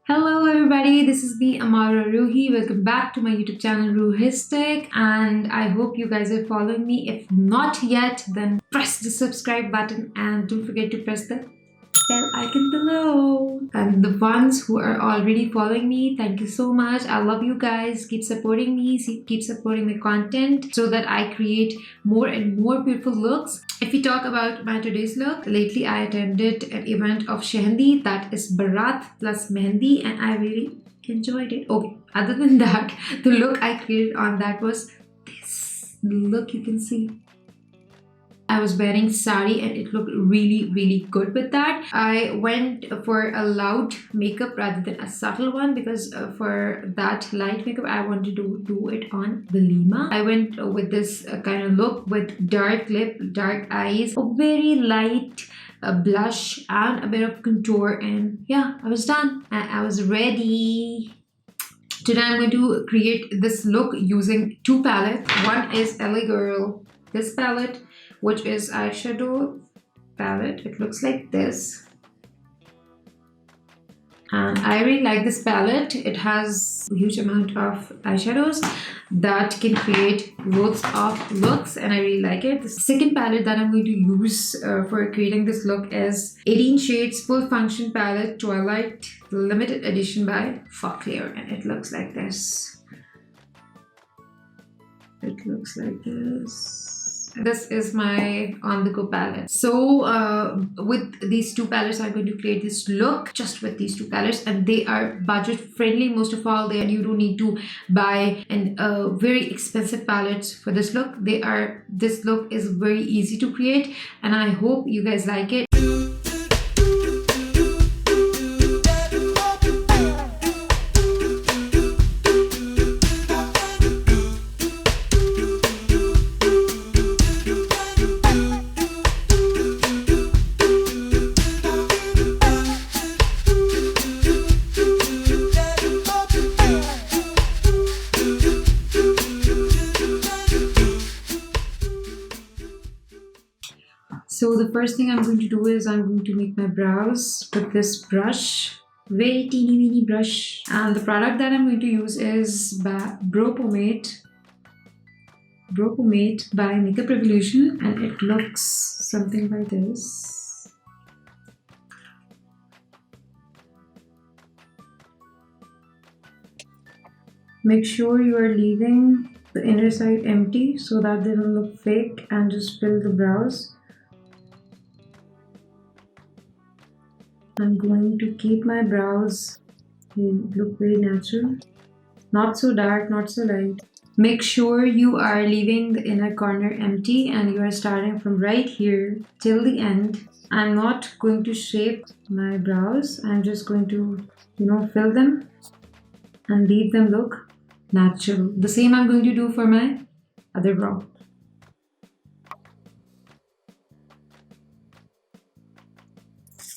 Hello everybody, this is me Amara Ruhi. Welcome back to my YouTube channel Ruhistic, and I hope you guys are following me. If not yet, then press the subscribe button and don't forget to press the bell icon below. And the ones who are already following me, thank you so much. I love you guys. Keep supporting me, keep supporting my content so that I create more and more beautiful looks. If we talk about my today's look, lately I attended an event of Shehndi, that is Bharat plus Mehndi, and I really enjoyed it. Okay, other than that, the look I created on that was this look you can see. I was wearing sari and it looked really good with that. I went for a loud makeup rather than a subtle one because for that light makeup I wanted to do it on Belima. I went with this kind of look with dark lip, dark eyes, a very light blush and a bit of contour, and yeah, I was done. I was ready. Today I'm going to create this look using two palettes. One is L.A Girl, this palette, which is eyeshadow palette. It looks like this, and I really like this palette. It has a huge amount of eyeshadows that can create loads of looks, and I really like it. The second palette that I'm going to use for creating this look is 18 Shades Full Function Palette Twilight Limited Edition by Infallible, and it looks like this. It looks like this. This is my on-the-go palette. So with these two palettes, I'm going to create this look just with these two palettes, and they are budget friendly. Most of all, you don't need to buy very expensive palettes for this look. This look is very easy to create, and I hope you guys like it. So the first thing I'm going to do is I'm going to make my brows with this brush, very teeny weeny brush. And the product that I'm going to use is Brow Pomade by Makeup Revolution, and it looks something like this. Make sure you are leaving the inner side empty so that they don't look fake, and just fill the brows. I'm going to keep my brows look very natural, not so dark, not so light. Make sure you are leaving the inner corner empty and you are starting from right here till the end. I'm not going to shape my brows. I'm just going to, fill them and leave them look natural. The same I'm going to do for my other brow.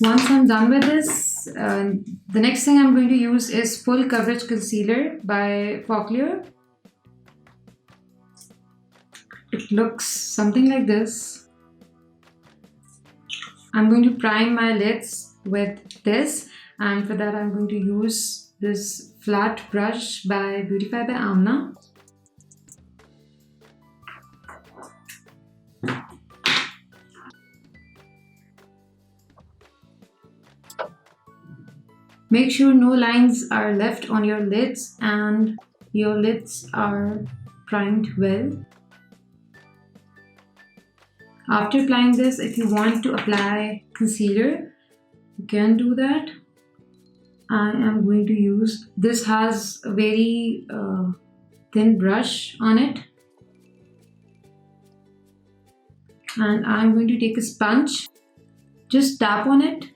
Once I'm done with this, the next thing I'm going to use is Full Coverage Concealer by Opeluence. It looks something like this. I'm going to prime my lids with this, and for that I'm going to use this flat brush by Beautify by Amna. Make sure no lines are left on your lids and your lids are primed well. After applying this, if you want to apply concealer, you can do that. I am going to use, this has a very thin brush on it. And I'm going to take a sponge, just tap on it.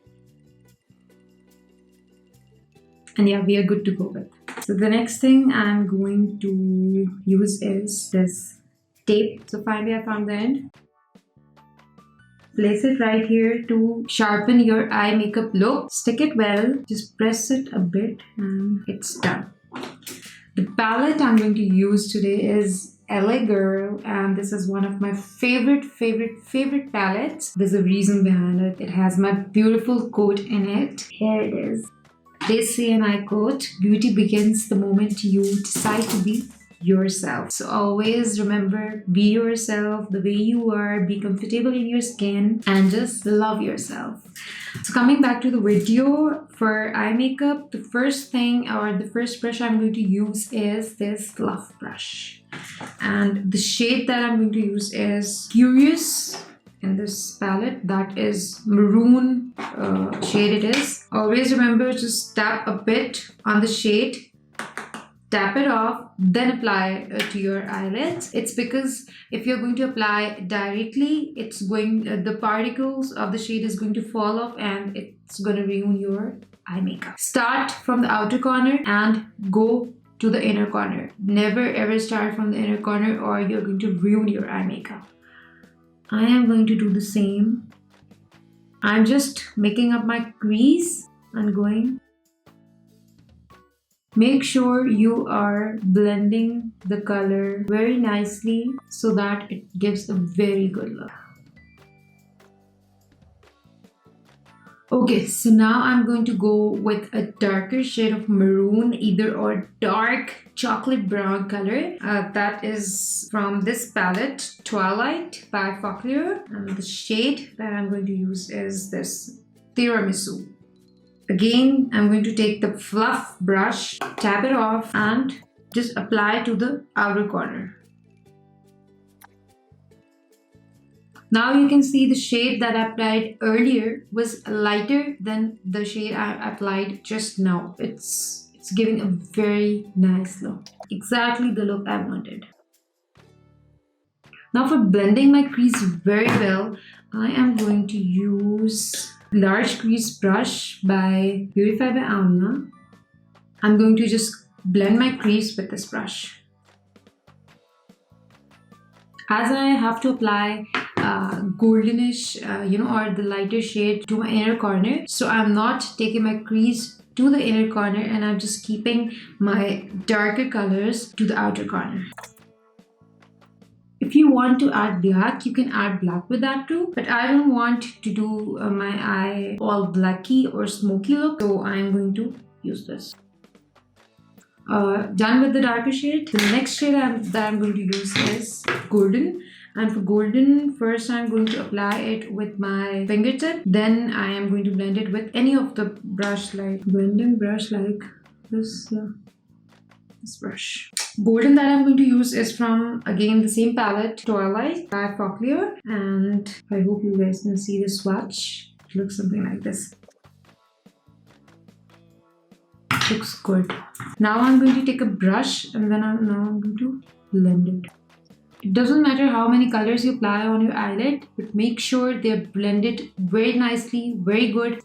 And yeah, we are good to go with. So the next thing I'm going to use is this tape. So finally I found the end. Place it right here to sharpen your eye makeup look. Stick it well, just press it a bit and it's done. The palette I'm going to use today is L.A Girl, and this is one of my favorite palettes. There's a reason behind it. It has my beautiful quote in it. Here it is. They say, and I quote, beauty begins the moment you decide to be yourself. So always remember, be yourself the way you are, be comfortable in your skin, and just love yourself. So coming back to the video, for eye makeup, the first thing or the first brush I'm going to use is this fluff brush. And the shade that I'm going to use is Curious in this palette. That is maroon shade it is. Always remember, just tap a bit on the shade, tap it off, then apply to your eyelids. It's because if you're going to apply directly, it's going the particles of the shade is going to fall off and it's going to ruin your eye makeup. Start from the outer corner and go to the inner corner. Never ever start from the inner corner or you're going to ruin your eye makeup. I am going to do the same. I'm just making up my crease and going. Make sure you are blending the color very nicely so that it gives a very good look. Okay, so now I'm going to go with a darker shade of maroon, either or dark chocolate brown color. That is from this palette, Twilight by Infallible. And the shade that I'm going to use is this Tiramisu. Again, I'm going to take the fluff brush, tap it off, and just apply to the outer corner. Now you can see the shade that I applied earlier was lighter than the shade I applied just now. It's giving a very nice look. Exactly the look I wanted. Now for blending my crease very well, I am going to use large crease brush by Purify by Amla. I'm going to just blend my crease with this brush. As I have to apply goldenish, or the lighter shade to my inner corner, so I'm not taking my crease to the inner corner and I'm just keeping my darker colors to the outer corner. If you want to add black, you can add black with that too, but I don't want to do my eye all blacky or smoky look, so I'm going to use this. Done with the darker shade. The next shade that I'm going to use is golden. And for golden, first I'm going to apply it with my fingertip. Then I am going to blend it with any of the brush, like blending brush like this. Yeah, this brush. Golden that I'm going to use is from, again, the same palette, Twilight by Infallible. And I hope you guys can see the swatch. It looks something like this. Looks good. Now I'm going to take a brush and then I'm going to blend it. It doesn't matter how many colors you apply on your eyelid, but make sure they're blended very nicely, very good.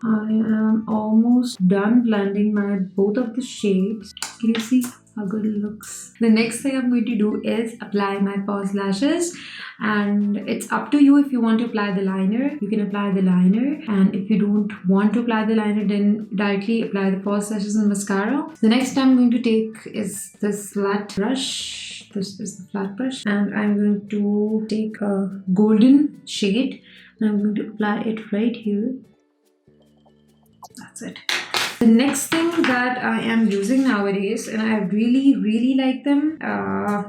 I am almost done blending both of the shades. Can you see how good it looks? The next thing I'm going to do is apply my false lashes, and it's up to you. If you want to apply the liner, you can apply the liner, and if you don't want to apply the liner, then directly apply the false lashes and mascara. The next I'm going to take is this flat brush. This is the flat brush, and I'm going to take a golden shade and I'm going to apply it right here. That's it. The next thing that I am using nowadays, and I really like them,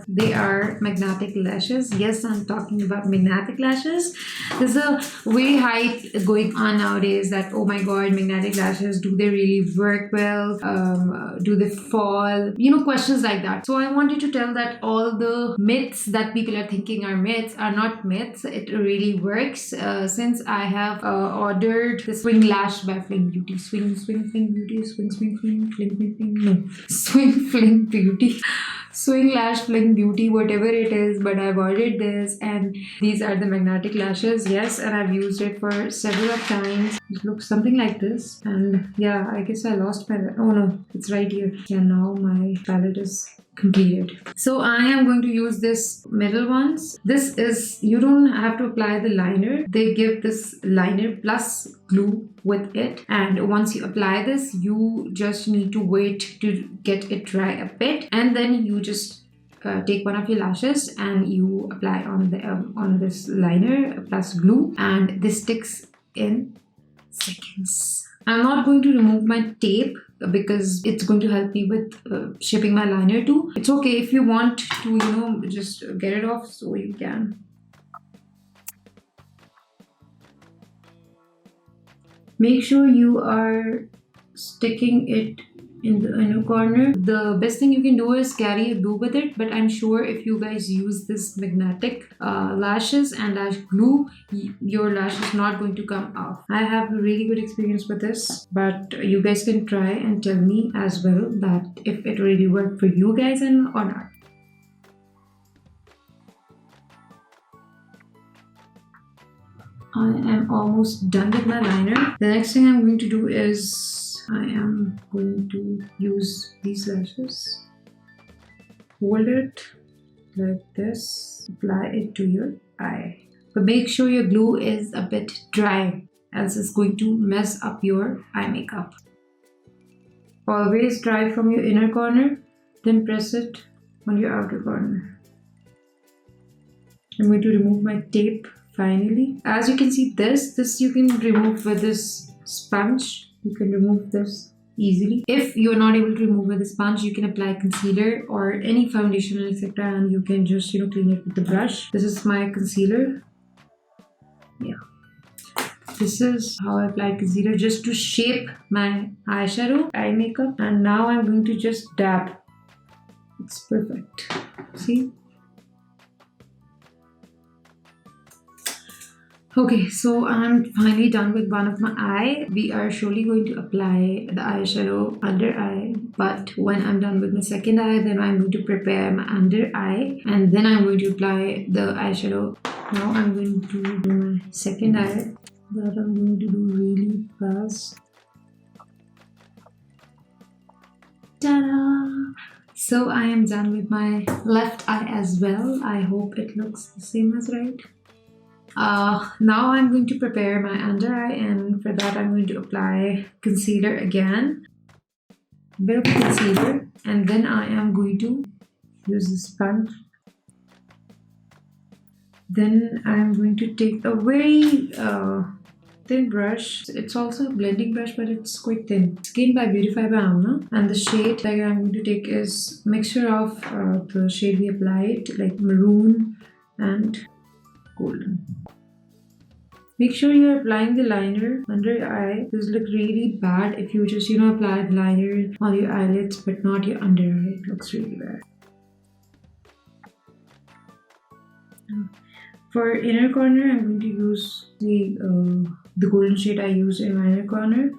they are magnetic lashes. Yes, I'm talking about magnetic lashes. There's a very hype going on nowadays that, oh my god, magnetic lashes, do they really work well? Do they fall? Questions like that. So I wanted to tell that all the myths that people are thinking are myths are not myths. It really works. Since I have ordered the Swing Lash by Fling Beauty. Swing Fling Beauty. Swing Lash Fling Beauty, whatever it is, but I've ordered this and these are the magnetic lashes. Yes, and I've used it for several times. It looks something like this, and yeah, I guess I lost my, oh no, it's right here. Yeah, now my palette is completed. So I am going to use this middle ones. This is, you don't have to apply the liner. They give this liner plus glue with it, and once you apply this, you just need to wait to get it dry a bit, and then you just take one of your lashes and you apply on this liner plus glue, and this sticks in seconds. I'm not going to remove my tape because it's going to help me with shaping my liner too. It's okay if you want to, just get it off, so you can. Make sure you are sticking it in the inner corner. The best thing you can do is carry a glue with it, but I'm sure if you guys use this magnetic lashes and lash glue, your lash is not going to come off. I have a really good experience with this, but you guys can try and tell me as well that if it really worked for you guys or not. I am almost done with my liner. The next thing I'm going to do is I am going to use these lashes. Hold it like this. Apply it to your eye. But make sure your glue is a bit dry, else it's going to mess up your eye makeup. Always dry from your inner corner, then press it on your outer corner. I'm going to remove my tape. Finally, as you can see, this you can remove with this sponge. You can remove this easily. If you're not able to remove with the sponge, you can apply concealer or any foundation, etc., and you can just clean it with the brush. This is my concealer. Yeah, this is how I apply concealer, just to shape my eyeshadow, eye makeup. And now I'm going to just dab. It's perfect. See? Okay, so I'm finally done with one of my eye. We are surely going to apply the eyeshadow under eye, but when I'm done with my second eye, then I'm going to prepare my under eye, and then I'm going to apply the eyeshadow. Now I'm going to do my second eye, that I'm going to do really fast. Ta-da! So I am done with my left eye as well. I hope it looks the same as right. Now I'm going to prepare my under eye, and for that I'm going to apply concealer again. A bit of concealer, and then I am going to use the sponge. Then I'm going to take a very thin brush. It's also a blending brush, but it's quite thin. Skin by Beautify by Amna, and the shade that I'm going to take is mixture of the shade we applied, like maroon and golden. Make sure you're applying the liner under your eye. This looks really bad if you just apply the liner on your eyelids but not your under eye. It looks really bad. For inner corner, I'm going to use the golden shade I used in my inner corner.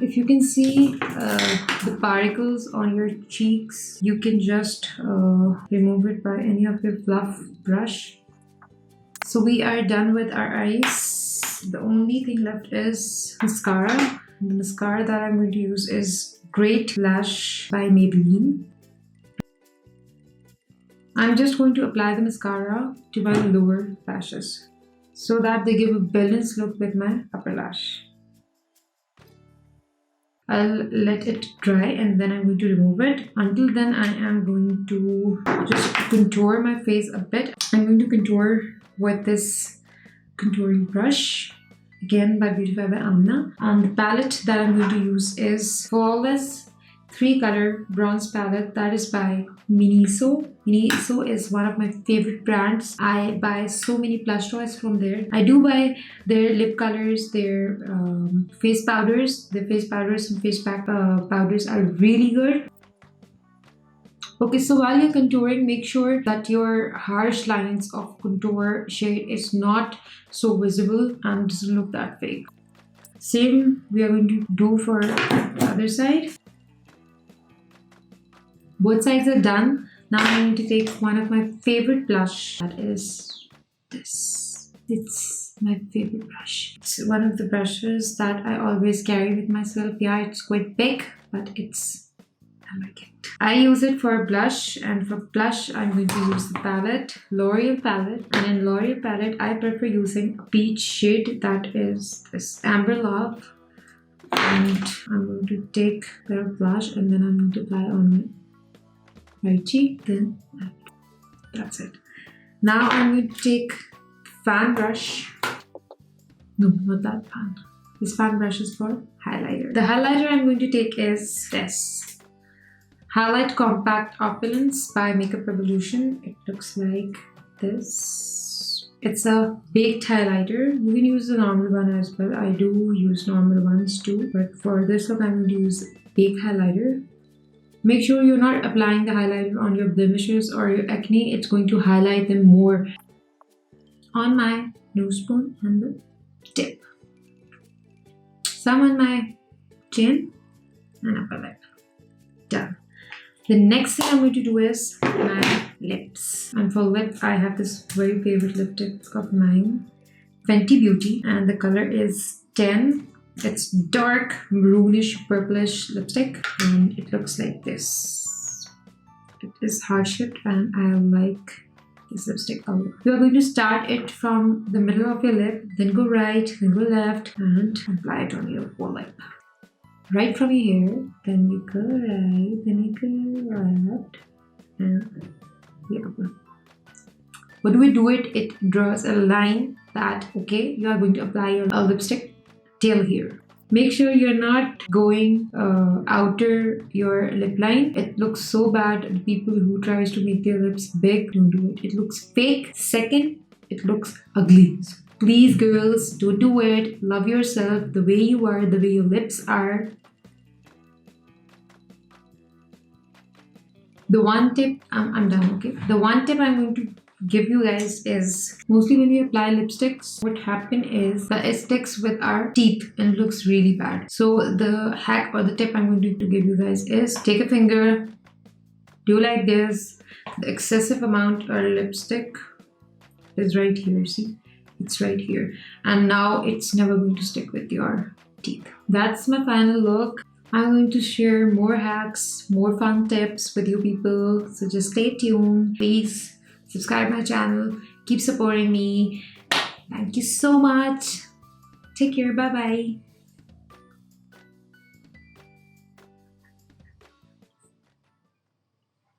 If you can see the particles on your cheeks, you can just remove it by any of your fluff brush. So we are done with our eyes. The only thing left is mascara. The mascara that I'm going to use is Great Lash by Maybelline. I'm just going to apply the mascara to my lower lashes so that they give a balanced look with my upper lash. I'll let it dry and then I'm going to remove it. Until then, I am going to just contour my face a bit. I'm going to contour with this contouring brush, again by Beautify by Amna. And the palette that I'm going to use is Flawless 3-color bronze palette, that is by Miniso. Miniso is one of my favorite brands. I buy so many plush toys from there. I do buy their lip colors, their face powders. Their face powders and face pack powders are really good. Okay, so while you're contouring, make sure that your harsh lines of contour shade is not so visible and doesn't look that fake. Same we are going to do for the other side. Both sides are done. Now I'm going to take one of my favorite blush. That is this. It's my favorite brush. It's one of the brushes that I always carry with myself. Yeah, it's quite big, but I like it. I use it for blush, and for blush I'm going to use the palette, L'Oreal palette. And in L'Oreal palette, I prefer using a peach shade, that is this Amber Love. And I'm going to take a bit of blush and then I'm going to apply on my right cheek. Then that's it. Now I'm going to take fan brush No, not that pan. This pan brush is for highlighter. The highlighter I'm going to take is this Highlight Compact Opulence by Makeup Revolution. It looks like this. It's a baked highlighter. You can use the normal one as well. I do use normal ones too, but for this look I'm going to use baked highlighter. Make sure you're not applying the highlighter on your blemishes or your acne. It's going to highlight them more. On my nose bone and the tip. Some on my chin and upper lip. Done. The next thing I'm going to do is my lips. And for lip, I have this very favorite lip tip of mine, Fenty Beauty, and the color is 10. It's dark maroonish purplish lipstick, and it looks like this. It is heart shaped, and I like this lipstick a lot. You are going to start it from the middle of your lip, then go right, then go left, and apply it on your whole lip. Right from your hair, then you go right, then you go left, and the upper. What do we do it? It draws a line that, okay, you are going to apply your lipstick till here. Make sure you're not going outer your lip line. It looks so bad. The people who tries to make their lips big, don't do it. It looks fake. Second, it looks ugly. So please girls, don't do it. Love yourself the way you are, the way your lips are. The one tip, I'm done, okay? The one tip I'm going to give you guys is, mostly when we apply lipsticks, what happen is that it sticks with our teeth and it looks really bad. So the hack or the tip I'm going to give you guys is, take a finger, do like this. The excessive amount of lipstick is right here, see? It's right here. And now it's never going to stick with your teeth. That's my final look. I'm going to share more hacks, more fun tips with you people. So just stay tuned. Please subscribe my channel. Keep supporting me. Thank you so much. Take care. Bye-bye.